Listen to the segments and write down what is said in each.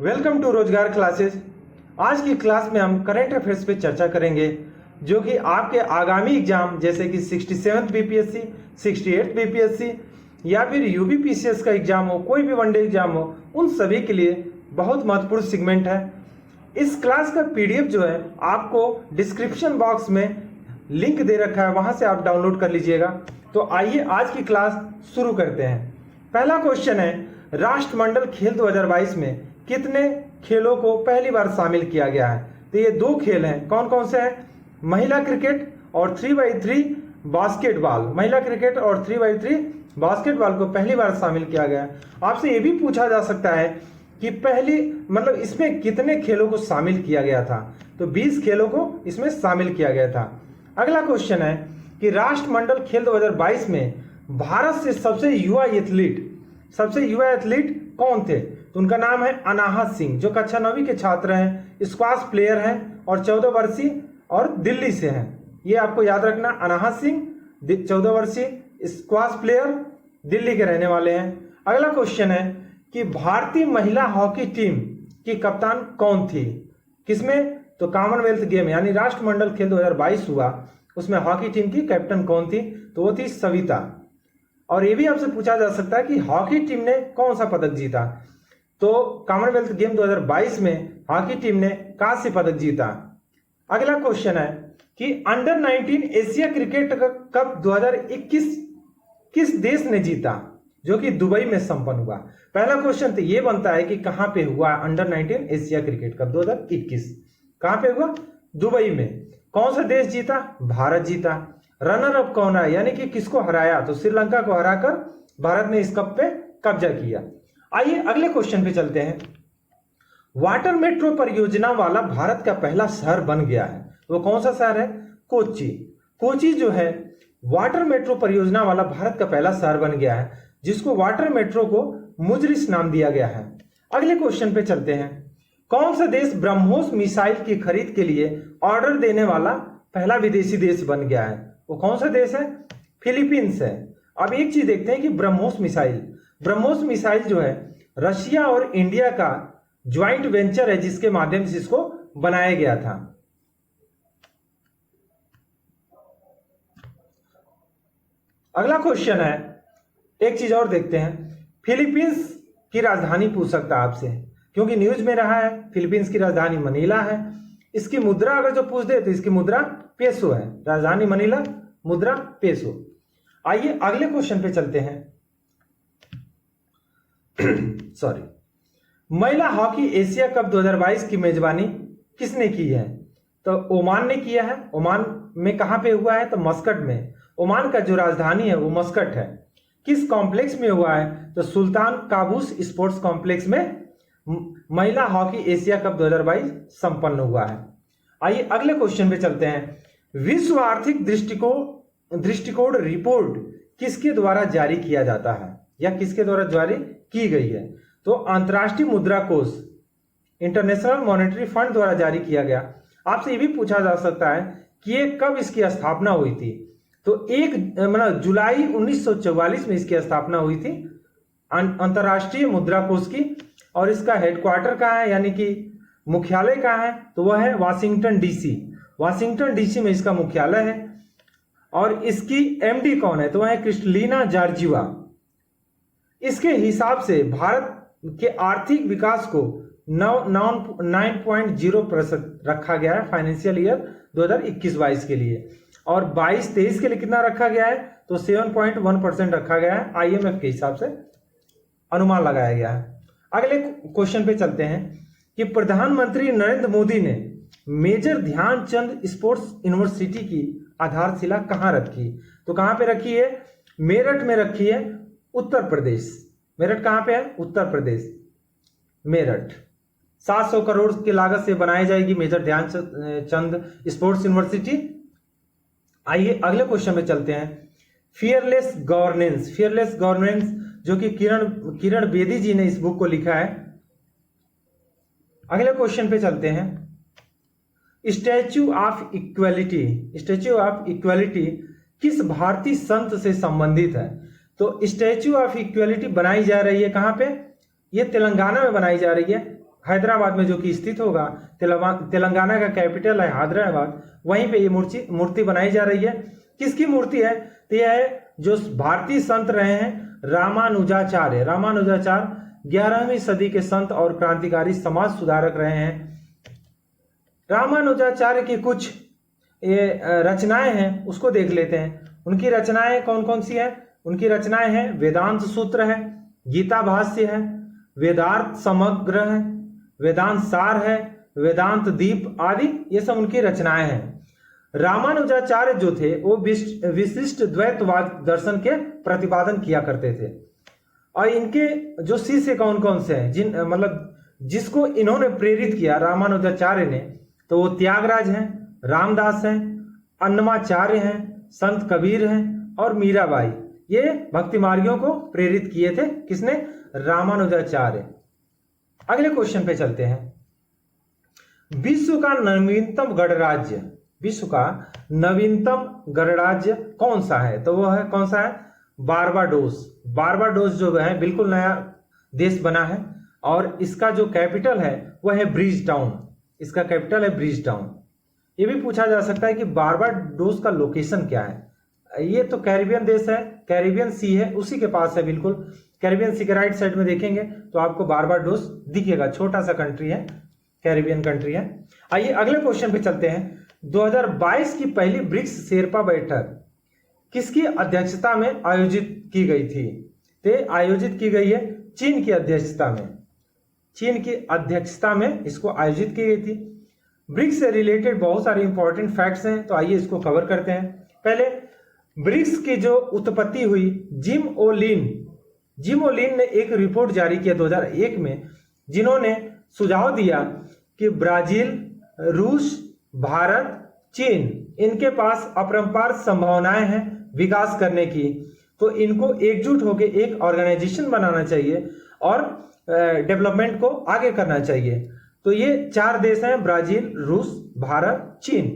Welcome to रोजगार classes. आज की क्लास में हम करंट अफेयर्स पे चर्चा करेंगे जो कि आपके आगामी एग्जाम जैसे कि 67th बीपीएससी, 68th बीपीएससी या फिर यूबीपीसीएस का एग्जाम हो, कोई भी वनडे एग्जाम हो, उन सभी के लिए बहुत महत्वपूर्ण सेगमेंट है। इस क्लास का पीडीएफ जो है आपको डिस्क्रिप्शन बॉक्स में लिंक दे रखा है, वहां से आप डाउनलोड कर लीजिएगा। तो आइए आज की क्लास शुरू करते हैं। पहला क्वेश्चन है, राष्ट्रमंडल खेल 2022 में कितने खेलों को पहली बार शामिल किया गया है? तो ये दो खेल हैं, कौन कौन से हैं? महिला क्रिकेट और 3x3 बास्केटबॉल। महिला क्रिकेट और 3x3 बास्केटबॉल को पहली बार शामिल किया गया है। आपसे ये भी पूछा जा सकता है कि इसमें कितने खेलों को शामिल किया गया था? तो 20 खेलों को इसमें शामिल किया गया था। अगला क्वेश्चन है कि राष्ट्रमंडल खेल 2022 में भारत से सबसे युवा एथलीट कौन थे? तो उनका नाम है अनाहत सिंह, जो कक्षा 9वीं के छात्र हैं, स्क्वाश प्लेयर हैं और 14 वर्षीय और दिल्ली से हैं। ये आपको याद रखना, अनाहत सिंह 14 वर्षीय स्क्वाश प्लेयर, दिल्ली के रहने वाले हैं। अगला क्वेश्चन है कि भारतीय महिला हॉकी टीम की कप्तान कौन थी? किसमें? तो कॉमनवेल्थ गेम यानी राष्ट्रमंडल खेल 2022 हुआ, उसमें हॉकी टीम की कैप्टन कौन थी? तो वो थी सविता। और ये भी आपसे पूछा जा सकता है कि हॉकी टीम ने कौन सा पदक जीता? तो कॉमनवेल्थ गेम 2022 में हॉकी टीम ने कांस्य पदक जीता। अगला क्वेश्चन है कि अंडर 19 एशिया क्रिकेट कप 2021 किस देश ने जीता? जो कि दुबई में संपन्न हुआ। पहला क्वेश्चन तो ये बनता है कि कहां पे हुआ अंडर 19 एशिया क्रिकेट कप 2021? कहां पे हुआ? दुबई में। कौन सा देश जीता? भारत जीता। रनर अप कौन है, यानी कि किसको हराया? तो श्रीलंका को हराकर भारत ने इस कप पे कब्जा किया। आइए अगले क्वेश्चन पे चलते हैं। वाटर मेट्रो परियोजना वाला भारत का पहला शहर बन गया है, वो कौन सा शहर है? कोच्चि। कोच्चि जो है वाटर मेट्रो परियोजना वाला भारत का पहला शहर बन गया है, जिसको वाटर मेट्रो को मुजरिस नाम दिया गया है। अगले क्वेश्चन पे चलते हैं। कौन सा देश ब्रह्मोस मिसाइल की खरीद के लिए ऑर्डर देने वाला पहला विदेशी देश बन गया है? वो कौन सा देश है? फिलीपींस है। अब एक चीज देखते हैं कि ब्रह्मोस मिसाइल जो है रशिया और इंडिया का ज्वाइंट वेंचर है, जिसके माध्यम से इसको बनाया गया था। अगला क्वेश्चन है, एक चीज और देखते हैं। फिलीपींस की राजधानी पूछ सकता है आपसे, क्योंकि न्यूज में रहा है फिलीपींस की राजधानी मनीला है। इसकी मुद्रा अगर जो पूछ दे तो इसकी मुद्रा पेसो है। राजधानी मनीला, मुद्रा पेसो। आइए अगले क्वेश्चन पे चलते हैं। महिला हॉकी एशिया कप 2022 की मेजबानी किसने की है? तो ओमान ने किया है। ओमान में कहां पे हुआ है? तो मस्कट में। ओमान का जो राजधानी है वो मस्कट है। किस कॉम्प्लेक्स में हुआ है? तो सुल्तान काबूस स्पोर्ट्स कॉम्प्लेक्स में महिला हॉकी एशिया कप 2022 संपन्न हुआ है। आइए अगले क्वेश्चन पे चलते हैं। विश्व आर्थिक दृष्टिकोण रिपोर्ट किसके द्वारा जारी किया जाता है या किसके द्वारा जारी की गई है? तो अंतर्राष्ट्रीय मुद्रा कोष, इंटरनेशनल मॉनेटरी फंड द्वारा जारी किया गया। आपसे ये भी पूछा जा सकता है कि ये कब इसकी स्थापना हुई थी? तो 1 जुलाई 1944 में इसकी स्थापना हुई थी अंतर्राष्ट्रीय मुद्रा कोष की। और इसका हेडक्वार्टर कहाँ है, यानी कि मुख्यालय कहाँ है? तो वह है वाशिंगटन डीसी। वाशिंगटन डीसी में इसका मुख्यालय है। और इसकी एमडी कौन है? तो वह है क्रिस्टलिना जॉर्जिवा। इसके हिसाब से भारत के आर्थिक विकास को 9.0% रखा गया है फाइनेंशियल ईयर 2021-22 के लिए। और 22-23 के लिए कितना रखा गया है? तो 7.1% रखा गया है। आईएमएफ के हिसाब से अनुमान लगाया गया है। अगले क्वेश्चन पे चलते हैं कि प्रधानमंत्री नरेंद्र मोदी ने मेजर ध्यानचंद स्पोर्ट्स यूनिवर्सिटी की आधारशिला कहां रखी? तो कहां पे रखी है? मेरठ में रखी है, उत्तर प्रदेश। मेरठ कहां पे है? उत्तर प्रदेश, मेरठ। 700 करोड़ की लागत से बनाई जाएगी मेजर ध्यानचंद स्पोर्ट्स यूनिवर्सिटी। आइए अगले क्वेश्चन पे चलते हैं। फियरलेस गवर्नेंस जो कि किरण बेदी जी ने इस बुक को लिखा है। अगले क्वेश्चन पे चलते हैं। स्टैच्यू ऑफ इक्वालिटी किस भारतीय संत से संबंधित है? तो स्टैच्यू ऑफ इक्वालिटी बनाई जा रही है कहां पे? ये तेलंगाना में बनाई जा रही है। हैदराबाद में जो कि स्थित होगा, तेलंगाना का कैपिटल है हैदराबाद, वहीं पे ये मूर्ति बनाई जा रही है। किसकी मूर्ति है? तो यह है जो भारतीय संत रहे हैं रामानुजाचार्य। रामानुजाचार्य 11वीं सदी के संत और क्रांतिकारी समाज सुधारक रहे हैं। रामानुजाचार्य की कुछ ये रचनाएं हैं, उसको देख लेते हैं। उनकी रचनाएं कौन कौन सी हैं? उनकी रचनाएं हैं वेदांत सूत्र है, गीता भाष्य है, वेदार्थ समग्र है, वेदांत सार है, वेदांत दीप आदि, ये सब उनकी रचनाएं हैं। रामानुजाचार्य जो थे वो विशिष्ट द्वैतवाद दर्शन के प्रतिपादन किया करते थे। और इनके जो शिष्य कौन कौन से हैं, मतलब जिसको इन्होंने प्रेरित किया रामानुजाचार्य ने, तो वो त्यागराज हैं, रामदास हैं, अन्नमाचार्य हैं, संत कबीर हैं और मीराबाई। ये भक्ति मार्गियों को प्रेरित किए थे। किसने? रामानुजाचार्य। अगले क्वेश्चन पे चलते हैं। विश्व का नवीनतम गणराज्य, विश्व का नवीनतम गणराज्य कौन सा है? तो वो है, कौन सा है? बारबाडोस। बारबाडोस जो है बिल्कुल नया देश बना है और इसका जो कैपिटल है वह है ब्रिज टाउन। इसका कैपिटल है ब्रिज टाउन। ये भी पूछा जा सकता है कि बारबाडोस का लोकेशन क्या है? ये तो कैरिबियन देश है, कैरिबियन सी है, उसी के पास है बिल्कुल। कैरिबियन सी के राइट साइड में देखेंगे तो आपको बारबाडोस दिखेगा, छोटा सा कंट्री है, कैरिबियन कंट्री है। आइए अगले क्वेश्चन पे चलते हैं। 2022 की पहली ब्रिक्स शेरपा बैठक किसकी अध्यक्षता में आयोजित की गई थी? ते आयोजित की गई है चीन की अध्यक्षता में। चीन की अध्यक्षता में इसको आयोजित की गई थी। ब्रिक्स से रिलेटेड बहुत सारे इंपॉर्टेंट फैक्ट्स हैं, तो आइए इसको कवर करते हैं। पहले ब्रिक्स की जो उत्पत्ति हुई, जिम ओलिन ने एक रिपोर्ट जारी किया 2001 में, जिन्होंने सुझाव दिया कि ब्राजील, रूस, भारत, चीन, इनके पास अपरंपार संभावनाएं हैं विकास करने की, तो इनको एकजुट होकर एक ऑर्गेनाइजेशन बनाना चाहिए और डेवलपमेंट को आगे करना चाहिए। तो ये 4 देश हैं, ब्राजील, रूस, भारत, चीन।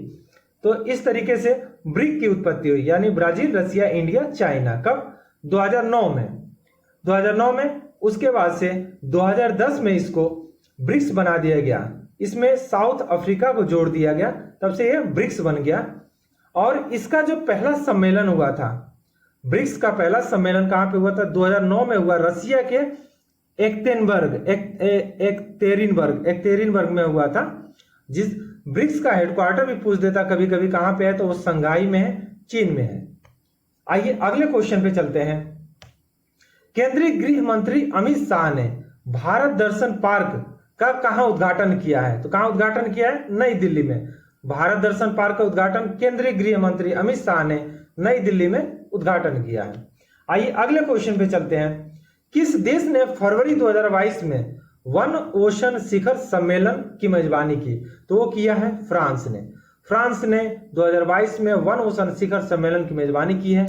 तो इस तरीके से ब्रिक की उत्पत्ति हुई, यानी ब्राजील, रसिया, इंडिया, चाइना। कब? 2009 में। 2009 में। उसके बाद से 2010 में इसको ब्रिक्स बना दिया गया। इसमें साउथ अफ्रीका को जोड़ दिया गया, तब से ये ब्रिक्स बन गया। और इसका जो पहला सम्मेलन हुआ था, ब्रिक्स का पहला सम्मेलन कहां पे हुआ था? 2009 में हुआ, रसिया के एकतेरिनबर्ग में हुआ था। जिस ब्रिक्स का हेडक्वार्टर भी पूछ देता कभी कभी कहां पे है, तो वो संघाई में है, चीन में है। आइए अगले क्वेश्चन पे चलते हैं। केंद्रीय गृह मंत्री अमित शाह ने भारत दर्शन पार्क का कहां उद्घाटन किया है? तो कहां उद्घाटन किया है? नई दिल्ली में। भारत दर्शन पार्क का उद्घाटन केंद्रीय गृह मंत्री अमित शाह ने नई दिल्ली में उद्घाटन किया है। आइए अगले क्वेश्चन पे चलते हैं। किस देश ने फरवरी 2022 में वन ओशन शिखर सम्मेलन की मेजबानी की? तो वो किया है फ्रांस ने। फ्रांस ने 2022 में वन ओशन शिखर सम्मेलन की मेजबानी की है।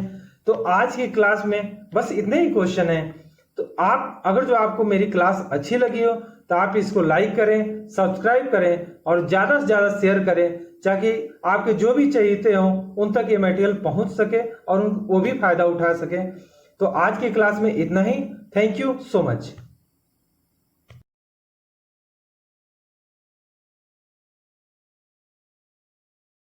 तो आज की क्लास में बस इतने ही क्वेश्चन हैं। तो आप अगर जो आपको मेरी क्लास अच्छी लगी हो तो आप इसको लाइक करें, सब्सक्राइब करें और ज़्यादा से ज़्यादा शेयर करें, ताकि आपके जो भी चाहिए हों उन तक ये मटेरियल पहुंच सके और वो भी फायदा उठा सके। तो आज की क्लास में इतना ही। Thank you so much.